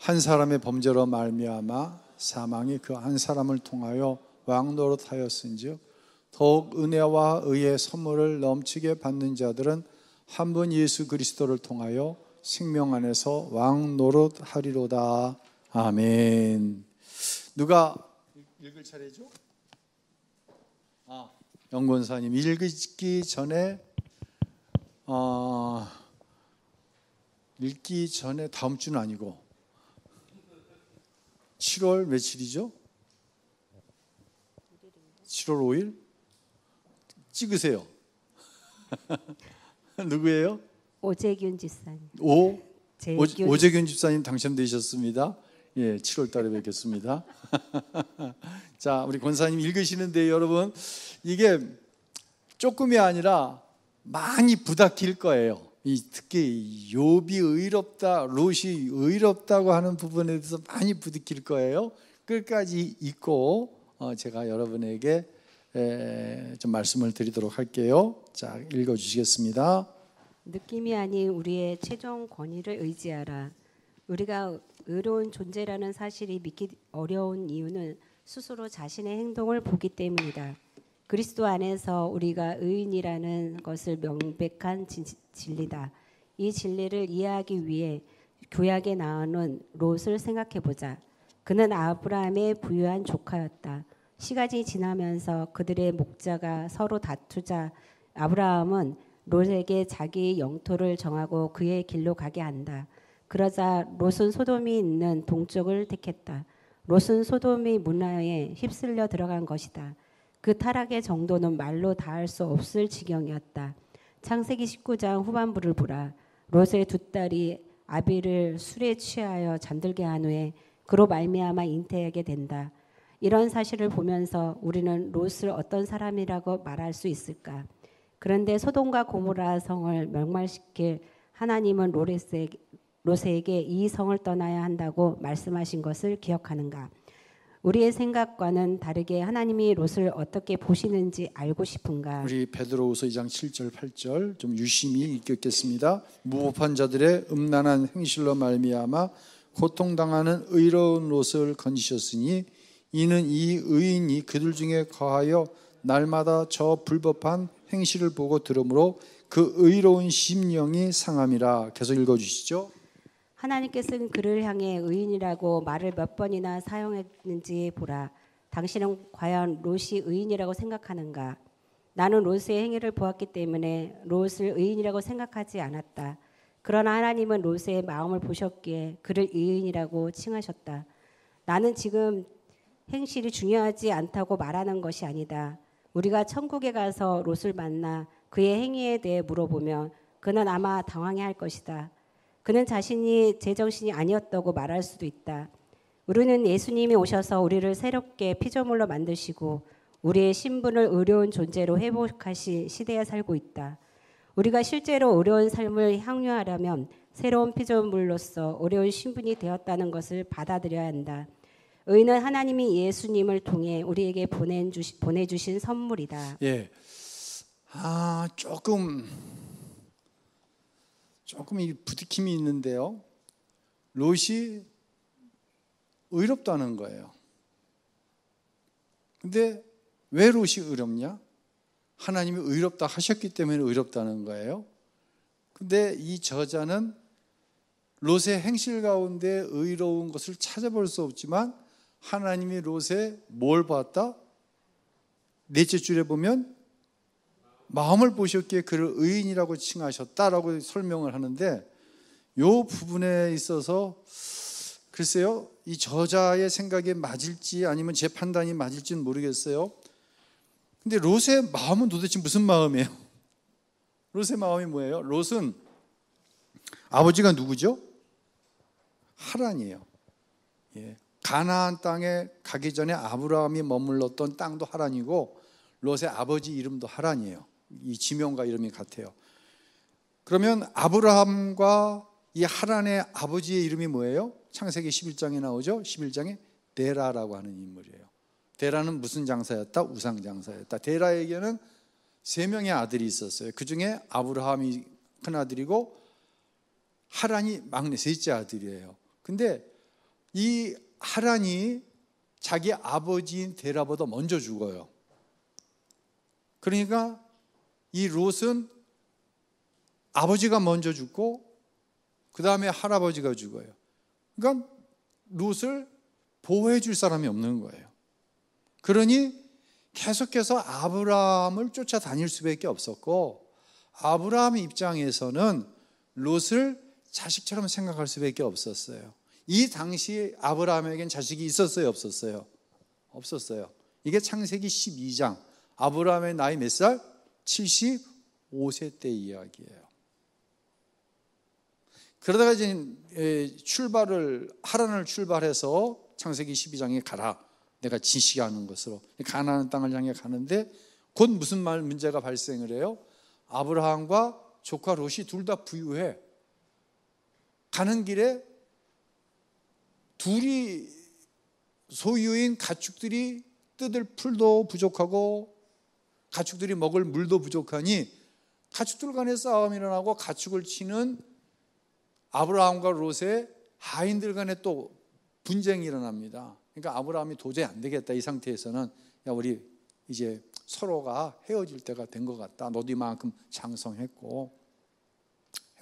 한 사람의 범죄로 말미암아 사망이 그 한 사람을 통하여 왕 노릇하였은즉 더욱 은혜와 의의 선물을 넘치게 받는 자들은 한 분 예수 그리스도를 통하여 생명 안에서 왕 노릇하리로다. 아멘. 누가 읽을 차례죠? 영권사님 읽기 전에 다음 주는 아니고 7월 며칠이죠? 7월 5일? 찍으세요. 누구예요? 오재균 집사님. 오재균 집사님 당첨되셨습니다. 예, 7월 달에 뵙겠습니다. 자, 우리 권사님 읽으시는데 여러분, 이게 조금이 아니라 많이 부닥칠 거예요. 특히 욥이 의롭다, 롯이 의롭다고 하는 부분에 대해서 많이 부닥칠 거예요. 끝까지 읽고 제가 여러분에게 좀 말씀을 드리도록 할게요. 자, 읽어주시겠습니다. 느낌이 아닌 우리의 최종 권위를 의지하라. 우리가 의로운 존재라는 사실이 믿기 어려운 이유는 스스로 자신의 행동을 보기 때문이다. 그리스도 안에서 우리가 의인이라는 것을 명백한 진리다. 이 진리를 이해하기 위해 구약에 나오는 롯을 생각해보자. 그는 아브라함의 부유한 조카였다. 시간이 지나면서 그들의 목자가 서로 다투자 아브라함은 롯에게 자기의 영토를 정하고 그의 길로 가게 한다. 그러자 롯은 소돔이 있는 동쪽을 택했다. 롯은 소돔의 문화에 휩쓸려 들어간 것이다. 그 타락의 정도는 말로 다할 수 없을 지경이었다. 창세기 19장 후반부를 보라. 롯의 두 딸이 아비를 술에 취하여 잠들게 한 후에 그로 말미암아 잉태하게 된다. 이런 사실을 보면서 우리는 롯을 어떤 사람이라고 말할 수 있을까? 그런데 소돔과 고모라 성을 멸망시킬 하나님은 롯에게 이 성을 떠나야 한다고 말씀하신 것을 기억하는가? 우리의 생각과는 다르게 하나님이 롯을 어떻게 보시는지 알고 싶은가? 우리 베드로후서 2장 7절 8절 좀 유심히 읽겠습니다. 무법한 자들의 음란한 행실로 말미암아 고통당하는 의로운 롯을 건지셨으니 이는 이 의인이 그들 중에 거하여 날마다 저 불법한 행실을 보고 들으므로 그 의로운 심령이 상함이라. 계속 읽어주시죠. 하나님께서는 그를 향해 의인이라고 말을 몇 번이나 사용했는지 보라. 당신은 과연 롯이 의인이라고 생각하는가? 나는 롯의 행위를 보았기 때문에 롯을 의인이라고 생각하지 않았다. 그러나 하나님은 롯의 마음을 보셨기에 그를 의인이라고 칭하셨다. 나는 지금 행실이 중요하지 않다고 말하는 것이 아니다. 우리가 천국에 가서 롯을 만나 그의 행위에 대해 물어보면 그는 아마 당황해할 것이다. 그는 자신이 제정신이 아니었다고 말할 수도 있다. 우리는 예수님이 오셔서 우리를 새롭게 피조물로 만드시고 우리의 신분을 의로운 존재로 회복하신 시대에 살고 있다. 우리가 실제로 의로운 삶을 향유하려면 새로운 피조물로서 의로운 신분이 되었다는 것을 받아들여야 한다. 의는 하나님이 예수님을 통해 우리에게 보내주신 선물이다. 예, 조금 이 부딪힘이 있는데요. 롯이 의롭다는 거예요. 근데 왜 롯이 의롭냐? 하나님이 의롭다 하셨기 때문에 의롭다는 거예요. 근데 이 저자는 롯의 행실 가운데 의로운 것을 찾아볼 수 없지만 하나님이 롯의 뭘 봤다? 넷째 줄에 보면 마음을 보셨기에 그를 의인이라고 칭하셨다라고 설명을 하는데 이 부분에 있어서 글쎄요, 이 저자의 생각이 맞을지 아니면 제 판단이 맞을지는 모르겠어요. 근데 롯의 마음은 도대체 무슨 마음이에요? 롯의 마음이 뭐예요? 롯은 아버지가 누구죠? 하란이에요. 예. 가나안 땅에 가기 전에 아브라함이 머물렀던 땅도 하란이고 롯의 아버지 이름도 하란이에요. 이 지명과 이름이 같아요. 그러면 아브라함과 이 하란의 아버지의 이름이 뭐예요? 창세기 11장에 나오죠. 11장에 데라라고 하는 인물이에요. 데라는 무슨 장사였다? 우상 장사였다. 데라에게는 3명의 아들이 있었어요. 그 중에 아브라함이 큰아들이고 하란이 막내 셋째 아들이에요. 근데 이 하란이 자기 아버지인 데라보다 먼저 죽어요. 그러니까 이 롯은 아버지가 먼저 죽고 그 다음에 할아버지가 죽어요. 그러니까 롯을 보호해 줄 사람이 없는 거예요. 그러니 계속해서 아브라함을 쫓아다닐 수밖에 없었고, 아브라함 입장에서는 롯을 자식처럼 생각할 수밖에 없었어요. 이 당시 아브라함에겐 자식이 있었어요, 없었어요? 없었어요. 이게 창세기 12장. 아브라함의 나이 몇 살? 75세 때 이야기예요. 그러다가 이제 하란을 출발해서 창세기 12장에 가라. 내가 지시하는 것으로 가나안 땅을 향해 가는데 곧 무슨 문제가 발생을 해요? 아브라함과 조카 롯이 둘 다 부유해. 가는 길에 둘이 소유인 가축들이 뜯을 풀도 부족하고 가축들이 먹을 물도 부족하니 가축들 간에 싸움이 일어나고 가축을 치는 아브라함과 롯의 하인들 간에 또 분쟁이 일어납니다. 그러니까 아브라함이 도저히 안 되겠다. 이 상태에서는 야, 우리 이제 서로가 헤어질 때가 된 것 같다. 너도 이만큼 장성했고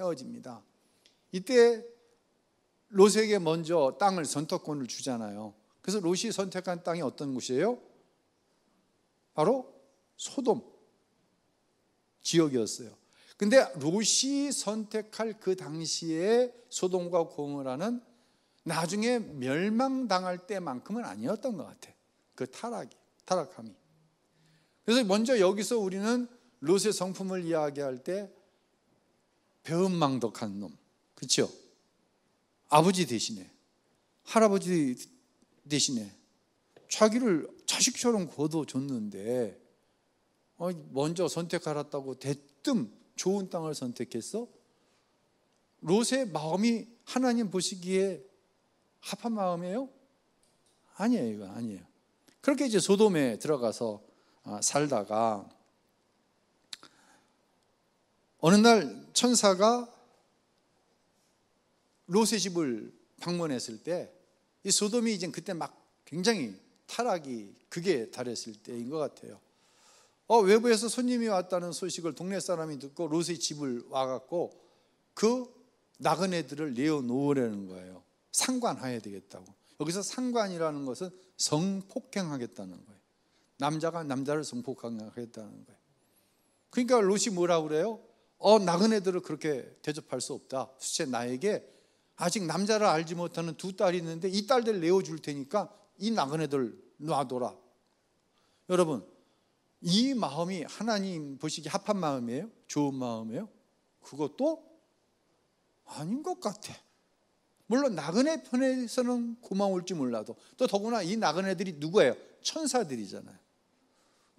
헤어집니다. 이때 롯에게 먼저 땅을 선택권을 주잖아요. 그래서 롯이 선택한 땅이 어떤 곳이에요? 바로 소돔 지역이었어요. 근데 롯이 선택할 그 당시에 소돔과 고모라는 나중에 멸망당할 때만큼은 아니었던 것 같아. 그 타락함이. 그래서 먼저 여기서 우리는 롯의 성품을 이야기할 때 배은망덕한 놈, 그렇죠? 아버지 대신에 할아버지 대신에 자기를 자식처럼 거둬줬는데 먼저 선택하랬다고 대뜸 좋은 땅을 선택했어? 롯의 마음이 하나님 보시기에 합한 마음이에요? 아니에요. 이건 아니에요. 그렇게 이제 소돔에 들어가서 살다가 어느 날 천사가 롯의 집을 방문했을 때 이 소돔이 이제 그때 막 굉장히 타락이 극에 달했을 때인 것 같아요. 외부에서 손님이 왔다는 소식을 동네 사람이 듣고 롯의 집을 와갖고 그 나그네들을 내어놓으라는 거예요. 상관해야 되겠다고. 여기서 상관이라는 것은 성폭행하겠다는 거예요. 남자가 남자를 성폭행하겠다는 거예요. 그러니까 롯이 뭐라고 그래요? 나그네들을 그렇게 대접할 수 없다. 수채 나에게 아직 남자를 알지 못하는 두 딸이 있는데 이 딸들 내어줄 테니까 이 나그네들 놔둬라. 여러분, 이 마음이 하나님 보시기에 합한 마음이에요? 좋은 마음이에요? 그것도 아닌 것 같아. 물론 나그네 편에서는 고마울지 몰라도 또 더구나 이 나그네들이 누구예요? 천사들이잖아요.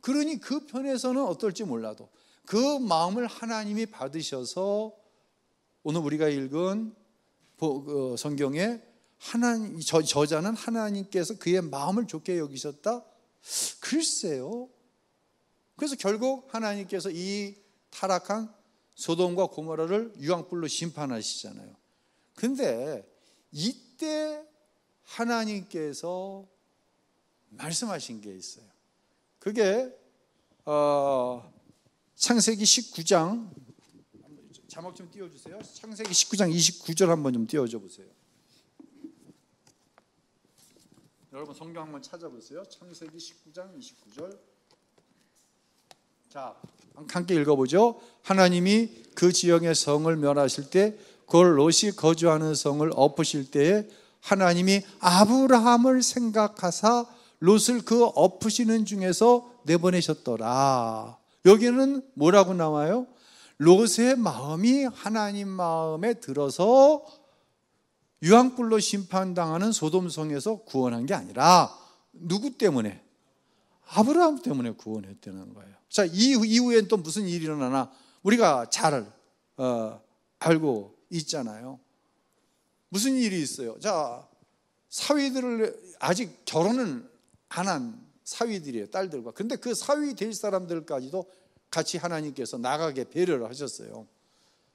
그러니 그 편에서는 어떨지 몰라도 그 마음을 하나님이 받으셔서 오늘 우리가 읽은 성경에 저자는 하나님께서 그의 마음을 좋게 여기셨다? 글쎄요. 그래서 결국 하나님께서 이 타락한 소돔과 고모라를 유황불로 심판하시잖아요. 근데 이때 하나님께서 말씀하신 게 있어요. 그게 창세기 19장 자막 좀 띄워주세요. 창세기 19장 29절 한번 좀 띄워줘 보세요. 여러분 성경 한번 찾아보세요. 창세기 19장 29절. 자, 함께 읽어보죠. 하나님이 그 지역의 성을 멸하실 때 그걸 롯이 거주하는 성을 엎으실 때에 하나님이 아브라함을 생각하사 롯을 그 엎으시는 중에서 내보내셨더라. 여기는 뭐라고 나와요? 롯의 마음이 하나님 마음에 들어서 유황불로 심판당하는 소돔성에서 구원한 게 아니라 누구 때문에? 아브라함 때문에 구원했다는 거예요. 자, 이후엔 또 무슨 일이 일어나나 우리가 잘 알고 있잖아요. 무슨 일이 있어요? 자, 사위들을 아직 결혼은 안 한 사위들이에요, 딸들과. 근데 그 사위 될 사람들까지도 같이 하나님께서 나가게 배려를 하셨어요.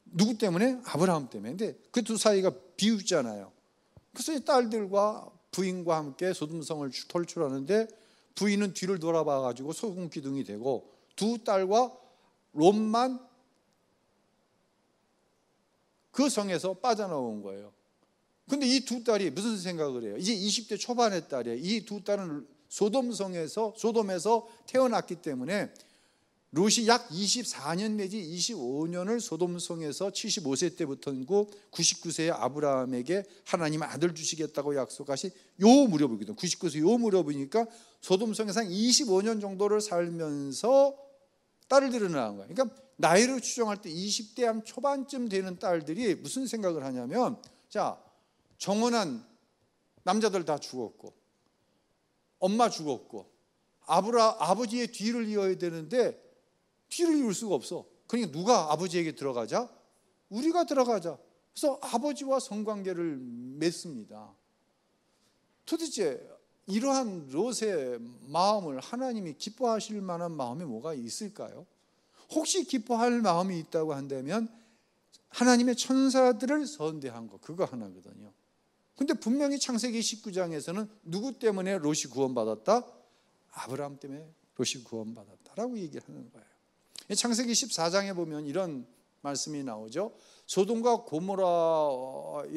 누구 때문에? 아브라함 때문에. 근데 그 두 사이가 비웃잖아요. 그래서 이 딸들과 부인과 함께 소돔성을 탈출하는데 부인은 뒤를 돌아봐 가지고 소금 기둥이 되고 두 딸과 롯만 그 성에서 빠져나온 거예요. 근데 이 두 딸이 무슨 생각을 해요? 이제 20대 초반의 딸이에요. 이 두 딸은 소돔에서 태어났기 때문에 롯이 약 24년 내지 25년을 소돔성에서 75세 때부터고 99세의 아브라함에게 하나님 아들 주시겠다고 약속하신 요 무렵이거든요. 99세 요 무렵이니까 소돔성에서 한 25년 정도를 살면서 딸들이 낳은 거예요. 그러니까 나이를 추정할 때 20대 한 초반쯤 되는 딸들이 무슨 생각을 하냐면, 자, 정혼한 남자들 다 죽었고 엄마 죽었고 아버지의 뒤를 이어야 되는데 뒤를 이을 수가 없어. 그러니까 누가 아버지에게 들어가자? 우리가 들어가자. 그래서 아버지와 성관계를 맺습니다. 도대체 이러한 롯의 마음을 하나님이 기뻐하실 만한 마음이 뭐가 있을까요? 혹시 기뻐할 마음이 있다고 한다면 하나님의 천사들을 선대한 거, 그거 하나거든요. 근데 분명히 창세기 19장에서는 누구 때문에 롯이 구원받았다? 아브라함 때문에 롯이 구원받았다라고 얘기를 하는 거예요. 창세기 14장에 보면 이런 말씀이 나오죠. 소돔과 고모라의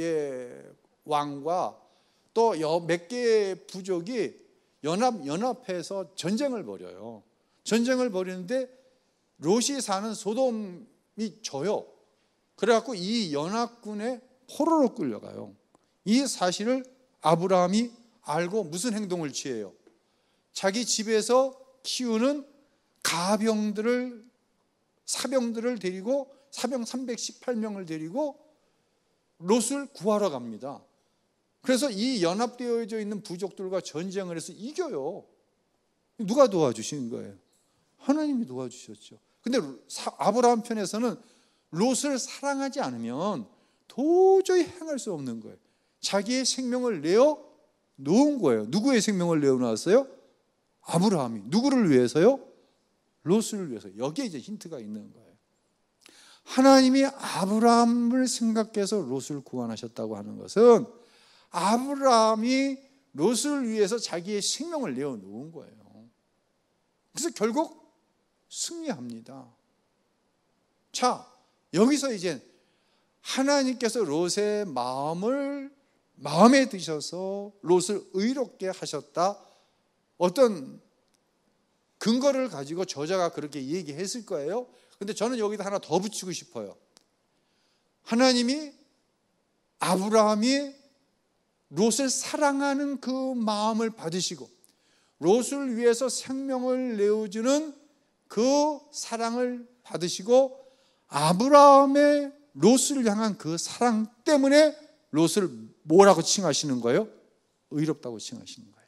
왕과 또 몇 개의 부족이 연합해서 전쟁을 벌여요. 전쟁을 벌이는데 롯이 사는 소돔이 져요. 그래갖고 이 연합군의 포로로 끌려가요. 이 사실을 아브라함이 알고 무슨 행동을 취해요? 자기 집에서 키우는 사병들을 데리고 사병 318명을 데리고 롯을 구하러 갑니다. 그래서 이 연합되어져 있는 부족들과 전쟁을 해서 이겨요. 누가 도와주신 거예요? 하나님이 도와주셨죠. 근데 아브라함 편에서는 롯을 사랑하지 않으면 도저히 행할 수 없는 거예요. 자기의 생명을 내어 놓은 거예요. 누구의 생명을 내어 놓았어요? 아브라함이. 누구를 위해서요? 롯을 위해서. 여기에 이제 힌트가 있는 거예요. 하나님이 아브라함을 생각해서 롯을 구원하셨다고 하는 것은 아브라함이 롯을 위해서 자기의 생명을 내어 놓은 거예요. 그래서 결국 승리합니다. 자, 여기서 이제 하나님께서 롯의 마음에 드셔서 롯을 의롭게 하셨다. 어떤 근거를 가지고 저자가 그렇게 얘기했을 거예요. 근데 저는 여기다 하나 더 붙이고 싶어요. 하나님이 아브라함이 롯을 사랑하는 그 마음을 받으시고 롯을 위해서 생명을 내어주는 그 사랑을 받으시고 아브라함의 롯을 향한 그 사랑 때문에 롯을 뭐라고 칭하시는 거예요? 의롭다고 칭하시는 거예요.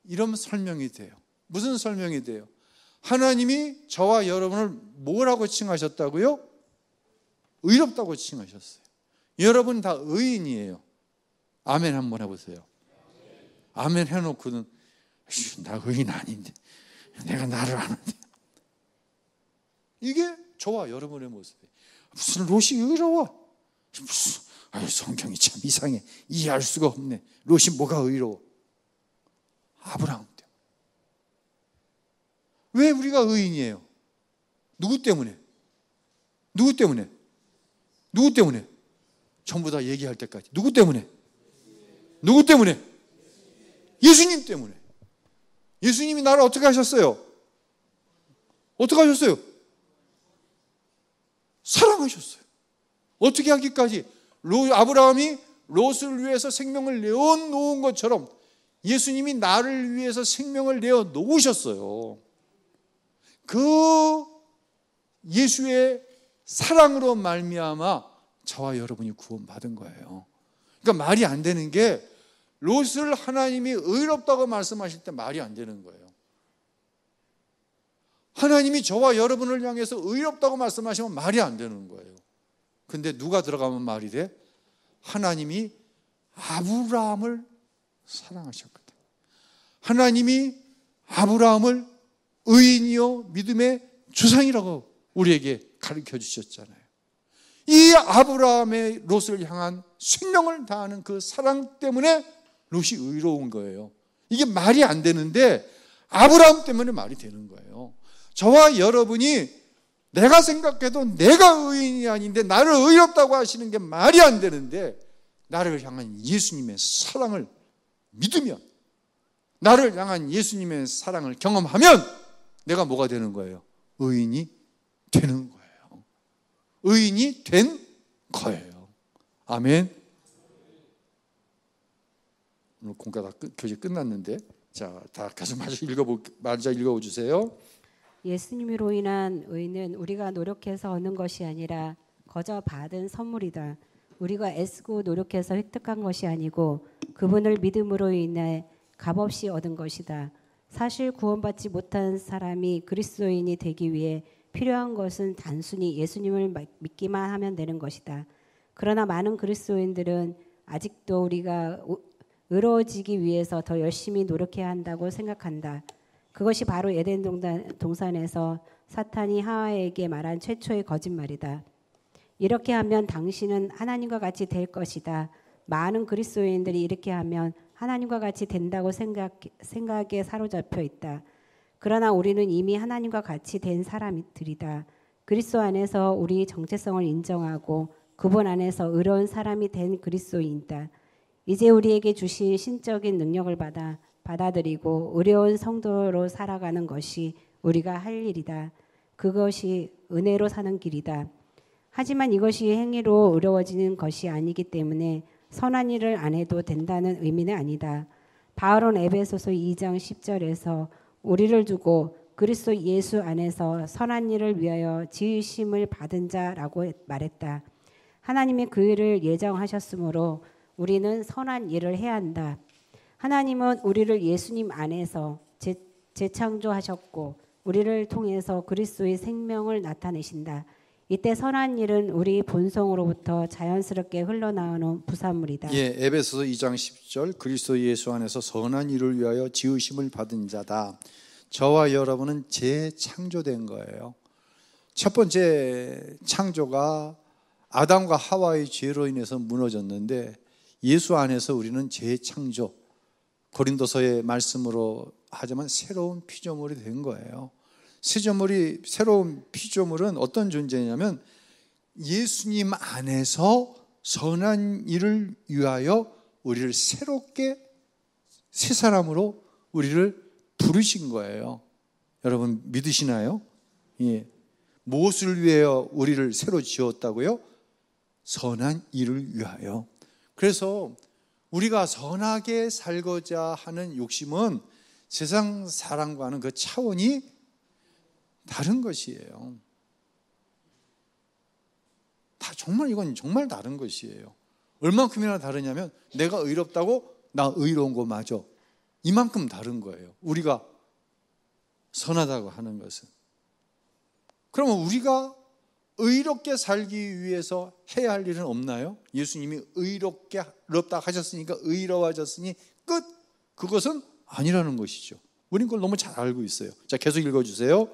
이런 설명이 돼요. 무슨 설명이 돼요? 하나님이 저와 여러분을 뭐라고 칭하셨다고요? 의롭다고 칭하셨어요. 여러분 다 의인이에요. 아멘 한번 해보세요. 아멘 해놓고는 나 의인 아닌데 내가 나를 아는데. 이게 저와 여러분의 모습이에요. 무슨 롯이 의로워? 무슨 성경이 참 이상해. 이해할 수가 없네. 롯이 뭐가 의로워? 아브라함 때문에. 왜 우리가 의인이에요? 누구 때문에? 누구 때문에? 누구 때문에? 전부 다 얘기할 때까지. 누구 때문에? 누구 때문에? 예수님 때문에. 예수님이 나를 어떻게 하셨어요? 어떻게 하셨어요? 사랑하셨어요. 어떻게 하기까지? 아브라함이 롯을 위해서 생명을 내어놓은 것처럼 예수님이 나를 위해서 생명을 내어놓으셨어요. 그 예수의 사랑으로 말미암아 저와 여러분이 구원받은 거예요. 그러니까 말이 안 되는 게 롯을 하나님이 의롭다고 말씀하실 때 말이 안 되는 거예요. 하나님이 저와 여러분을 향해서 의롭다고 말씀하시면 말이 안 되는 거예요. 근데 누가 들어가면 말이 돼? 하나님이 아브라함을 사랑하셨거든. 하나님이 아브라함을 의인이요 믿음의 조상이라고 우리에게 가르쳐 주셨잖아요. 이 아브라함의 롯을 향한 생명을 다하는 그 사랑 때문에 롯이 의로운 거예요. 이게 말이 안 되는데 아브라함 때문에 말이 되는 거예요. 저와 여러분이 내가 생각해도 내가 의인이 아닌데 나를 의롭다고 하시는 게 말이 안 되는데 나를 향한 예수님의 사랑을 믿으면, 나를 향한 예수님의 사랑을 경험하면 내가 뭐가 되는 거예요? 의인이 되는 거예요. 의인이 된 거예요. 아멘. 오늘 공과 다 교재 끝났는데, 자, 다 계속 마저 읽어주세요. 예수님으로 인한 의는 우리가 노력해서 얻는 것이 아니라 거저 받은 선물이다. 우리가 애쓰고 노력해서 획득한 것이 아니고 그분을 믿음으로 인해 값없이 얻은 것이다. 사실 구원받지 못한 사람이 그리스도인이 되기 위해 필요한 것은 단순히 예수님을 믿기만 하면 되는 것이다. 그러나 많은 그리스도인들은 아직도 우리가 의로워지기 위해서 더 열심히 노력해야 한다고 생각한다. 그것이 바로 에덴 동산에서 사탄이 하와에게 말한 최초의 거짓말이다. 이렇게 하면 당신은 하나님과 같이 될 것이다. 많은 그리스도인들이 이렇게 하면 하나님과 같이 된다고 생각에 사로잡혀 있다. 그러나 우리는 이미 하나님과 같이 된 사람들이다. 그리스도 안에서 우리 정체성을 인정하고 그분 안에서 의로운 사람이 된 그리스도인이다. 이제 우리에게 주신 신적인 능력을 받아들이고 의로운 성도로 살아가는 것이 우리가 할 일이다. 그것이 은혜로 사는 길이다. 하지만 이것이 행위로 의로워지는 것이 아니기 때문에 선한 일을 안 해도 된다는 의미는 아니다. 바울은 에베소서 2장 10절에서 우리를 두고 그리스도 예수 안에서 선한 일을 위하여 지으심을 받은 자라고 말했다. 하나님이 그 일을 예정하셨으므로 우리는 선한 일을 해야 한다. 하나님은 우리를 예수님 안에서 재창조하셨고 우리를 통해서 그리스도의 생명을 나타내신다. 이때 선한 일은 우리 본성으로부터 자연스럽게 흘러나오는 부산물이다. 예, 에베소서 2장 10절 그리스도 예수 안에서 선한 일을 위하여 지으심을 받은 자다. 저와 여러분은 재창조된 거예요. 첫 번째 창조가 아담과 하와의 죄로 인해서 무너졌는데 예수 안에서 우리는 재창조, 고린도서의 말씀으로 하자면 새로운 피조물이 된 거예요. 새로운 피조물은 어떤 존재냐면 예수님 안에서 선한 일을 위하여 우리를 새롭게 새 사람으로 우리를 부르신 거예요. 여러분 믿으시나요? 예. 무엇을 위하여 우리를 새로 지었다고요? 선한 일을 위하여. 그래서 우리가 선하게 살고자 하는 욕심은 세상 사람과는 그 차원이 다른 것이에요. 이건 정말 다른 것이에요. 얼만큼이나 다르냐면 내가 의롭다고 나 의로운 거 맞아. 이만큼 다른 거예요. 우리가 선하다고 하는 것은. 그러면 우리가 의롭게 살기 위해서 해야 할 일은 없나요? 예수님이 의롭다 하셨으니까 의로워졌으니 끝. 그것은 아니라는 것이죠. 우린 그걸 너무 잘 알고 있어요. 자, 계속 읽어주세요.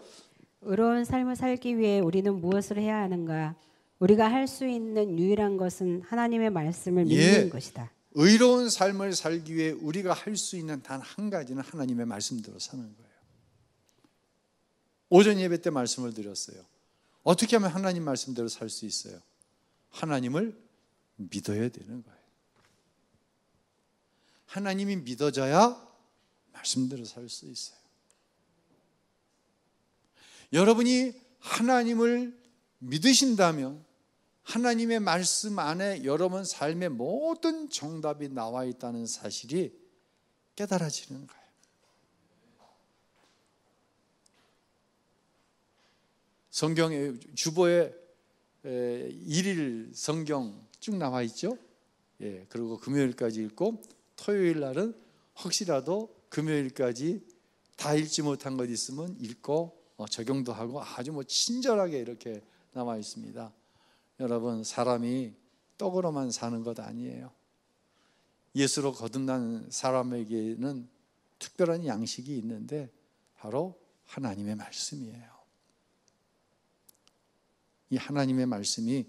의로운 삶을 살기 위해 우리는 무엇을 해야 하는가? 우리가 할 수 있는 유일한 것은 하나님의 말씀을 믿는 것이다. 의로운 삶을 살기 위해 우리가 할 수 있는 단 한 가지는 하나님의 말씀대로 사는 거예요. 오전 예배 때 말씀을 드렸어요. 어떻게 하면 하나님 말씀대로 살 수 있어요? 하나님을 믿어야 되는 거예요. 하나님이 믿어져야 말씀대로 살 수 있어요. 여러분이 하나님을 믿으신다면 하나님의 말씀 안에 여러분 삶의 모든 정답이 나와 있다는 사실이 깨달아지는 거예요. 성경에 주보에 일일 성경 쭉 나와 있죠. 예, 그리고 금요일까지 읽고 토요일 날은 혹시라도 금요일까지 다 읽지 못한 것 있으면 읽고 적용도 하고 아주 친절하게 이렇게 나와 있습니다. 여러분, 사람이 떡으로만 사는 것 아니에요. 예수로 거듭난 사람에게는 특별한 양식이 있는데 바로 하나님의 말씀이에요. 이 하나님의 말씀이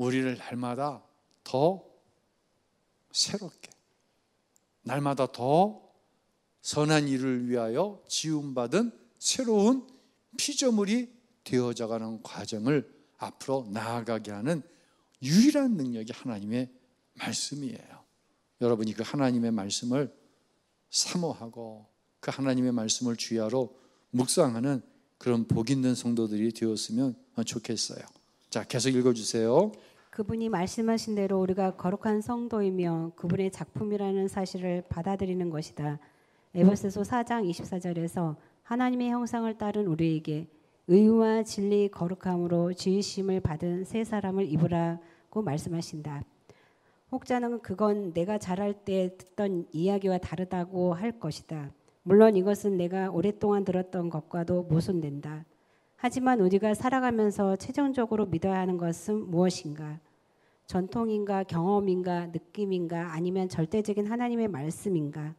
우리를 날마다 더 새롭게, 날마다 더 선한 일을 위하여 지음받은 새로운 피조물이 되어져가는 과정을 앞으로 나아가게 하는 유일한 능력이 하나님의 말씀이에요. 여러분이 그 하나님의 말씀을 사모하고 그 하나님의 말씀을 주야로 묵상하는 그런 복 있는 성도들이 되었으면 좋겠어요. 자, 계속 읽어주세요. 그분이 말씀하신 대로 우리가 거룩한 성도이며 그분의 작품이라는 사실을 받아들이는 것이다. 에베소서 4장 24절에서 하나님의 형상을 따른 우리에게 의와 진리 거룩함으로 지으심을 받은 새 사람을 입으라고 말씀하신다. 혹자는 그건 내가 자랄 때 듣던 이야기와 다르다고 할 것이다. 물론 이것은 내가 오랫동안 들었던 것과도 모순된다. 하지만 우리가 살아가면서 최종적으로 믿어야 하는 것은 무엇인가? 전통인가, 경험인가, 느낌인가, 아니면 절대적인 하나님의 말씀인가?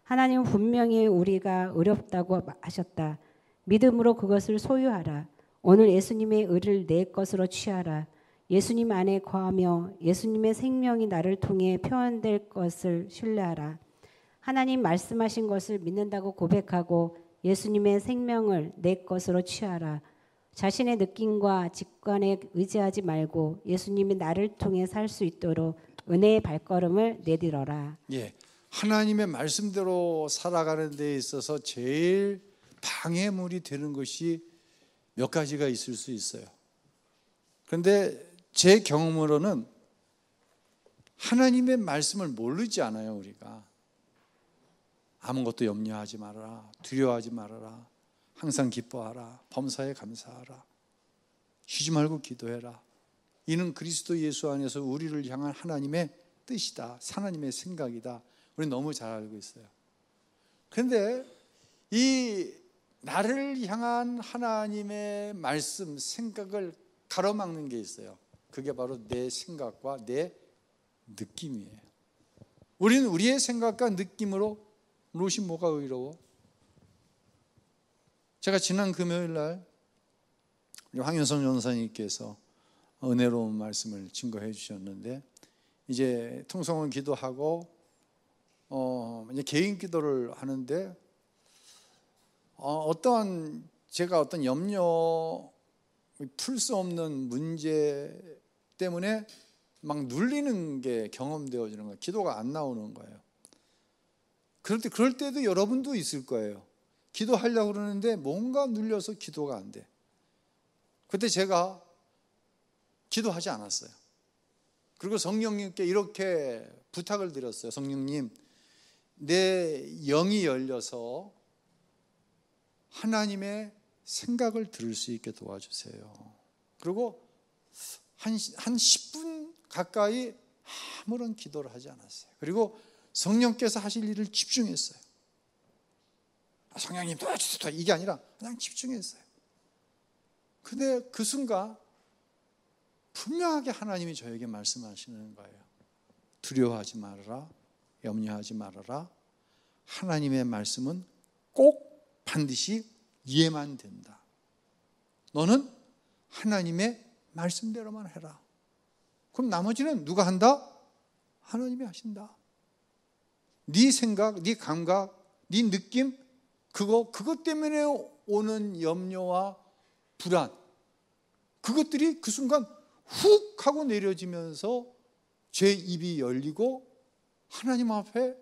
하나님은 분명히 우리가 어렵다고 하셨다. 믿음으로 그것을 소유하라. 오늘 예수님의 의를 내 것으로 취하라. 예수님 안에 거하며 예수님의 생명이 나를 통해 표현될 것을 신뢰하라. 하나님 말씀하신 것을 믿는다고 고백하고 예수님의 생명을 내 것으로 취하라. 자신의 느낌과 직관에 의지하지 말고 예수님이 나를 통해 살 수 있도록 은혜의 발걸음을 내디뎌라. 예, 하나님의 말씀대로 살아가는 데 있어서 제일 방해물이 되는 것이 몇 가지가 있을 수 있어요. 그런데 제 경험으로는 하나님의 말씀을 모르지 않아요. 우리가 아무것도 염려하지 말아라, 두려워하지 말아라, 항상 기뻐하라, 범사에 감사하라, 쉬지 말고 기도해라. 이는 그리스도 예수 안에서 우리를 향한 하나님의 뜻이다, 하나님의 생각이다. 우리 너무 잘 알고 있어요. 그런데 이 나를 향한 하나님의 말씀, 생각을 가로막는 게 있어요. 그게 바로 내 생각과 내 느낌이에요. 우리는 우리의 생각과 느낌으로 롯이 뭐가 의로워? 제가 지난 금요일 날 황윤성 전사님께서 은혜로운 말씀을 증거해 주셨는데, 이제 통성은 기도하고 이제 개인 기도를 하는데 제가 어떤 염려, 풀 수 없는 문제 때문에 막 눌리는 게 경험되어지는 거예요. 기도가 안 나오는 거예요. 그럴 때도 여러분도 있을 거예요. 기도하려고 그러는데 뭔가 눌려서 기도가 안 돼. 그때 제가 기도하지 않았어요. 그리고 성령님께 이렇게 부탁을 드렸어요. 성령님, 내 영이 열려서 하나님의 생각을 들을 수 있게 도와주세요. 그리고 한 10분 가까이 아무런 기도를 하지 않았어요. 그리고 성령께서 하실 일을 집중했어요. 성령님 도와주세요, 이게 아니라 그냥 집중했어요. 근데 그 순간 분명하게 하나님이 저에게 말씀하시는 거예요. 두려워하지 말아라, 염려하지 말아라. 하나님의 말씀은 꼭 반드시 이해만 된다. 너는 하나님의 말씀대로만 해라. 그럼 나머지는 누가 한다? 하나님이 하신다. 네 생각, 네 감각, 네 느낌, 그것 때문에 오는 염려와 불안, 그것들이 그 순간 훅 하고 내려지면서 제 입이 열리고 하나님 앞에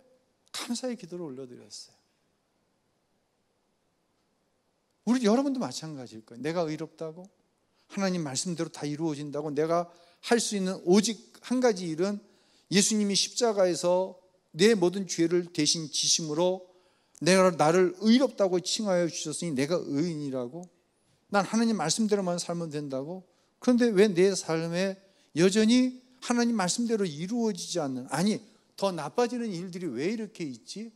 감사의 기도를 올려드렸어요. 우리 여러분도 마찬가지일 거예요. 내가 의롭다고, 하나님 말씀대로 다 이루어진다고, 내가 할 수 있는 오직 한 가지 일은 예수님이 십자가에서 내 모든 죄를 대신 지심으로 나를 의롭다고 칭하여 주셨으니 내가 의인이라고, 난 하나님 말씀대로만 살면 된다고. 그런데 왜 내 삶에 여전히 하나님 말씀대로 이루어지지 않는, 아니 더 나빠지는 일들이 왜 이렇게 있지?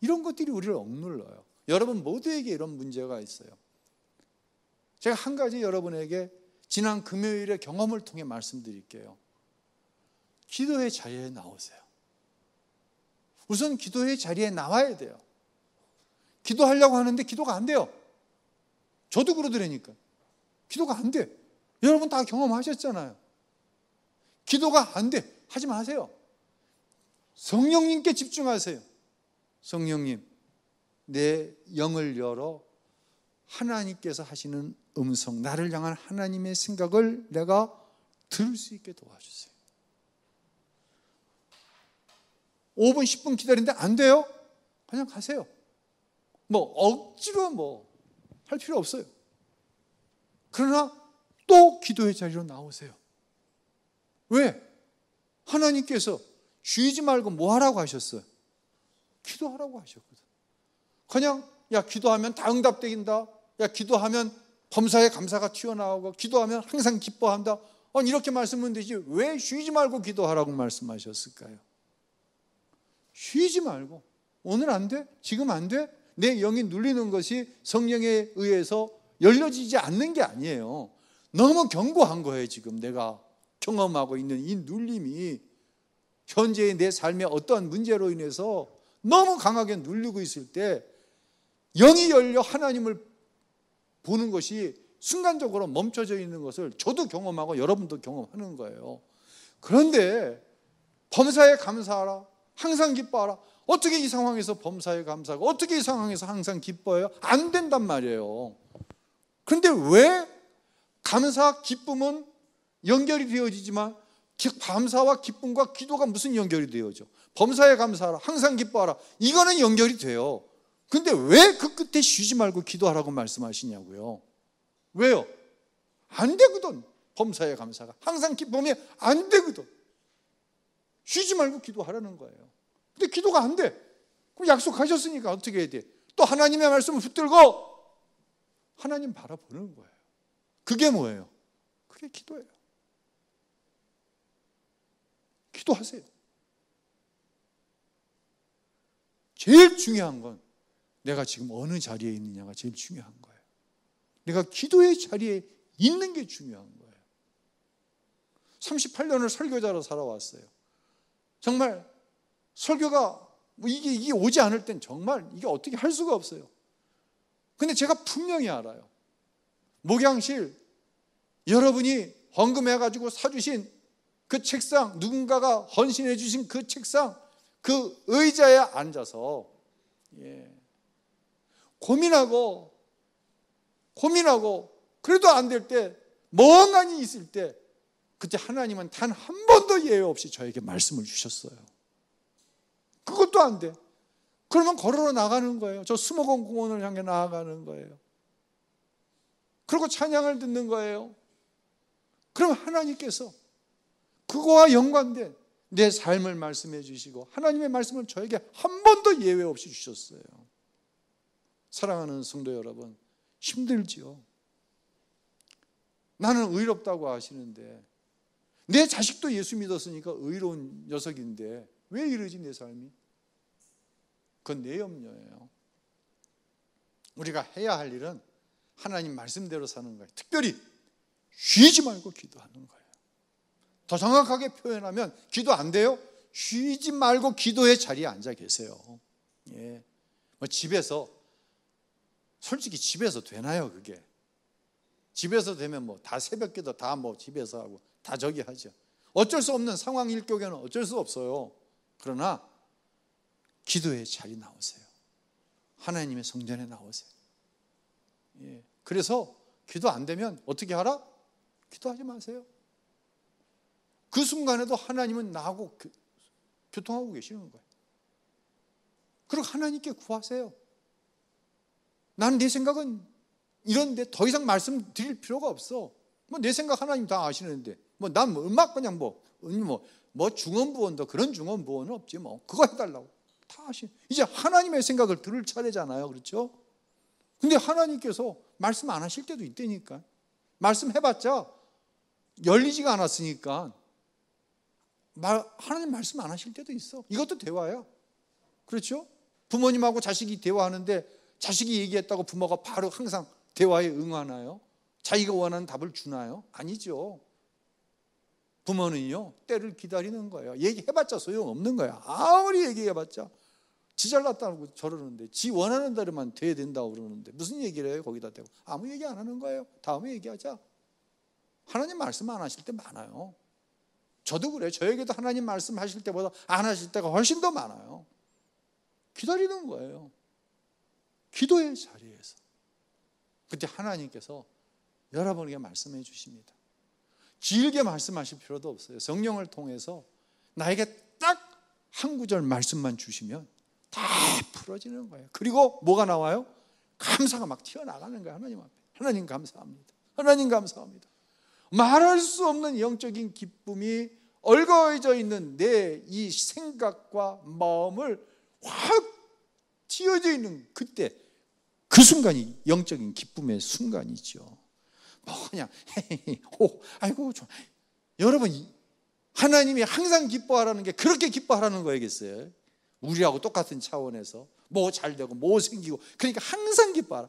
이런 것들이 우리를 억눌러요. 여러분 모두에게 이런 문제가 있어요. 제가 한 가지 여러분에게 지난 금요일의 경험을 통해 말씀드릴게요. 기도의 자리에 나오세요. 우선 기도의 자리에 나와야 돼요. 기도하려고 하는데 기도가 안 돼요. 저도 그러더라니까. 기도가 안 돼. 여러분 다 경험하셨잖아요. 기도가 안 돼. 하지 마세요. 성령님께 집중하세요. 성령님, 내 영을 열어 하나님께서 하시는 음성, 나를 향한 하나님의 생각을 내가 들을 수 있게 도와주세요. 5분, 10분 기다리는데 안 돼요? 그냥 가세요. 억지로 할 필요 없어요. 그러나 또 기도의 자리로 나오세요. 왜? 하나님께서 쉬지 말고 뭐 하라고 하셨어요? 기도하라고 하셨거든. 그냥 기도하면 다 응답되긴다. 기도하면 범사에 감사가 튀어나오고 기도하면 항상 기뻐한다. 이렇게 말씀하면 되지 왜 쉬지 말고 기도하라고 말씀하셨을까요? 쉬지 말고. 오늘 안 돼? 지금 안 돼? 내 영이 눌리는 것이 성령에 의해서 열려지지 않는 게 아니에요. 너무 견고한 거예요. 지금 내가 경험하고 있는 이 눌림이 현재의 내 삶의 어떠한 문제로 인해서 너무 강하게 눌리고 있을 때 영이 열려 하나님을 보는 것이 순간적으로 멈춰져 있는 것을 저도 경험하고 여러분도 경험하는 거예요. 그런데 범사에 감사하라, 항상 기뻐하라. 어떻게 이 상황에서 범사에 감사하고 어떻게 이 상황에서 항상 기뻐해요? 안 된단 말이에요. 그런데 왜 감사, 기쁨은 연결이 되어지지만 감사와 기쁨과 기도가 무슨 연결이 되어져? 범사에 감사하라, 항상 기뻐하라. 이거는 연결이 돼요. 근데 왜 그 끝에 쉬지 말고 기도하라고 말씀하시냐고요? 왜요? 안 되거든. 범사에 감사가 항상 기쁨이 안 되거든. 쉬지 말고 기도하라는 거예요. 근데 기도가 안 돼. 그럼 약속하셨으니까 어떻게 해야 돼? 또 하나님의 말씀을 붙들고 하나님 바라보는 거예요. 그게 뭐예요? 그게 기도예요. 기도하세요. 제일 중요한 건 내가 지금 어느 자리에 있느냐가 제일 중요한 거예요. 내가 기도의 자리에 있는 게 중요한 거예요. 38년을 설교자로 살아왔어요. 정말 설교가 이게 오지 않을 땐 정말 이게 어떻게 할 수가 없어요. 근데 제가 분명히 알아요. 목양실 여러분이 헌금해가지고 사주신 그 책상, 누군가가 헌신해 주신 그 책상, 그 의자에 앉아서 고민하고 그래도 안 될 때 멍하니 있을 때 그때 하나님은 단 한 번도 예외 없이 저에게 말씀을 주셨어요. 그것도 안 돼. 그러면 걸어 나가는 거예요. 저 수목원 공원을 향해 나아가는 거예요. 그리고 찬양을 듣는 거예요. 그럼 하나님께서 그거와 연관된 내 삶을 말씀해 주시고 하나님의 말씀을 저에게 한 번도 예외 없이 주셨어요. 사랑하는 성도 여러분, 힘들지요. 나는 의롭다고 하시는데 내 자식도 예수 믿었으니까 의로운 녀석인데 왜 이러지 내 삶이? 그건 내 염려예요. 우리가 해야 할 일은 하나님 말씀대로 사는 거예요. 특별히 쉬지 말고 기도하는 거예요. 더 정확하게 표현하면 기도 안 돼요? 쉬지 말고 기도의 자리에 앉아 계세요. 집에서 솔직히 집에서 되나요 그게? 집에서 되면 다 새벽기도 다 집에서 하고 다 저기 하죠. 어쩔 수 없는 상황일 경우에는 어쩔 수 없어요. 그러나 기도의 자리 나오세요. 하나님의 성전에 나오세요. 그래서 기도 안 되면 어떻게 하라? 기도하지 마세요. 그 순간에도 하나님은 나하고 교통하고 계시는 거예요. 그리고 하나님께 구하세요. 나는 내 생각은 이런데 더 이상 말씀드릴 필요가 없어. 내 생각 하나님 다 아시는데 난 음악 그냥 중언부언도 그런 중언부언은 없지 그거 해달라고 다 아시. 이제 하나님의 생각을 들을 차례잖아요, 그렇죠? 근데 하나님께서 말씀 안 하실 때도 있다니까. 말씀해봤자 열리지가 않았으니까 하나님 말씀 안 하실 때도 있어. 이것도 대화야, 그렇죠? 부모님하고 자식이 대화하는데 자식이 얘기했다고 부모가 바로 항상 대화에 응하나요? 자기가 원하는 답을 주나요? 아니죠. 부모는요 때를 기다리는 거예요. 얘기해봤자 소용없는 거야. 아무리 얘기해봤자 지 잘났다고 저러는데 지 원하는 대로만 돼야 된다고 그러는데 무슨 얘기를 해요 거기다 대고. 아무 얘기 안 하는 거예요. 다음에 얘기하자. 하나님 말씀 안 하실 때 많아요. 저도 그래요. 저에게도 하나님 말씀하실 때보다 안 하실 때가 훨씬 더 많아요. 기다리는 거예요. 기도의 자리에서. 그때 하나님께서 여러분에게 말씀해 주십니다. 길게 말씀하실 필요도 없어요. 성령을 통해서 나에게 딱 한 구절 말씀만 주시면 다 풀어지는 거예요. 그리고 뭐가 나와요? 감사가 막 튀어나가는 거예요. 하나님 앞에. 하나님 감사합니다. 하나님 감사합니다. 말할 수 없는 영적인 기쁨이 얼거져 있는 내 이 생각과 마음을 확 튀어져 있는 그때, 그 순간이 영적인 기쁨의 순간이죠. 뭐 그냥 아이고 좋아. 여러분, 하나님이 항상 기뻐하라는 게 그렇게 기뻐하라는 거겠어요? 우리하고 똑같은 차원에서 뭐 잘 되고 뭐 생기고, 그러니까 항상 기뻐하라.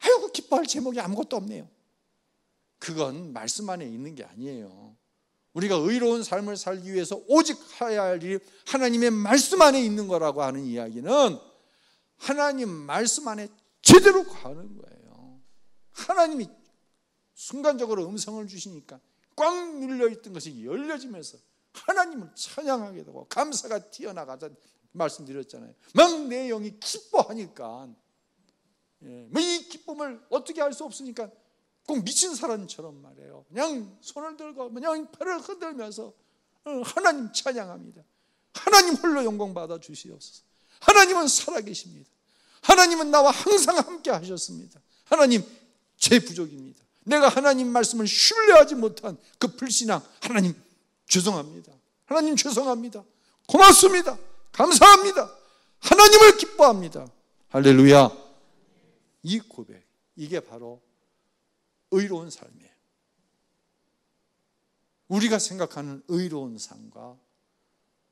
아이고 기뻐할 제목이 아무것도 없네요. 그건 말씀 안에 있는 게 아니에요. 우리가 의로운 삶을 살기 위해서 오직 해야 할 일이 하나님의 말씀 안에 있는 거라고 하는 이야기는 하나님 말씀 안에 제대로 가는 거예요. 하나님이 순간적으로 음성을 주시니까 꽉 눌려있던 것이 열려지면서 하나님을 찬양하게 되고 감사가 튀어나가자 말씀드렸잖아요. 막 내 영이 기뻐하니까, 이 기쁨을 어떻게 할 수 없으니까 꼭 미친 사람처럼 말해요. 그냥 손을 들고 그냥 팔을 흔들면서 하나님 찬양합니다. 하나님 홀로 영광 받아 주시옵소서. 하나님은 살아계십니다. 하나님은 나와 항상 함께 하셨습니다. 하나님, 제 부족입니다. 내가 하나님 말씀을 신뢰하지 못한 그 불신앙, 하나님 죄송합니다. 하나님 죄송합니다. 고맙습니다. 감사합니다. 하나님을 기뻐합니다. 할렐루야. 이 고백, 이게 바로 의로운 삶이에요. 우리가 생각하는 의로운 삶과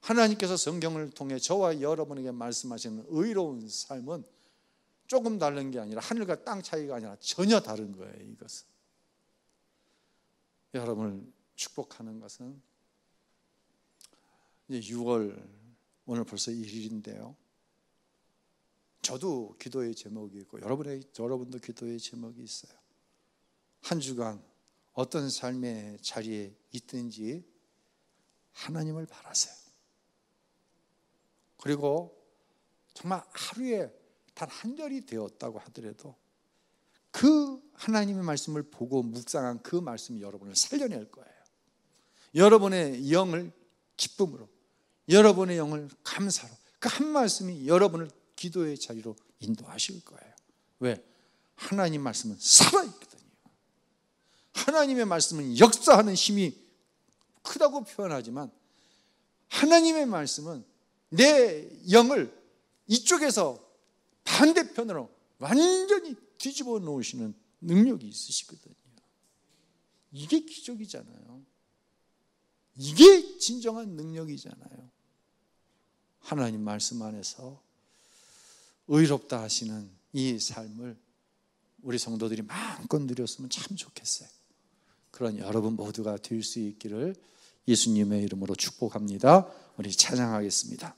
하나님께서 성경을 통해 저와 여러분에게 말씀하시는 의로운 삶은 조금 다른 게 아니라 하늘과 땅 차이가 아니라 전혀 다른 거예요. 이것은 여러분을 축복하는 것은 이제 6월 오늘 벌써 1일인데요. 저도 기도의 제목이 있고 여러분도 기도의 제목이 있어요. 한 주간 어떤 삶의 자리에 있든지 하나님을 바라세요. 그리고 정말 하루에 단 한 절이 되었다고 하더라도 그 하나님의 말씀을 보고 묵상한 그 말씀이 여러분을 살려낼 거예요. 여러분의 영을 기쁨으로, 여러분의 영을 감사로, 그 한 말씀이 여러분을 기도의 자리로 인도하실 거예요. 왜? 하나님 말씀은 살아있거든요. 하나님의 말씀은 역사하는 힘이 크다고 표현하지만 하나님의 말씀은 내 영을 이쪽에서 반대편으로 완전히 뒤집어 놓으시는 능력이 있으시거든요. 이게 기적이잖아요. 이게 진정한 능력이잖아요. 하나님 말씀 안에서 의롭다 하시는 이 삶을 우리 성도들이 마음껏 누렸으면 참 좋겠어요. 그런 여러분 모두가 될 수 있기를 예수님의 이름으로 축복합니다. 우리 찬양하겠습니다.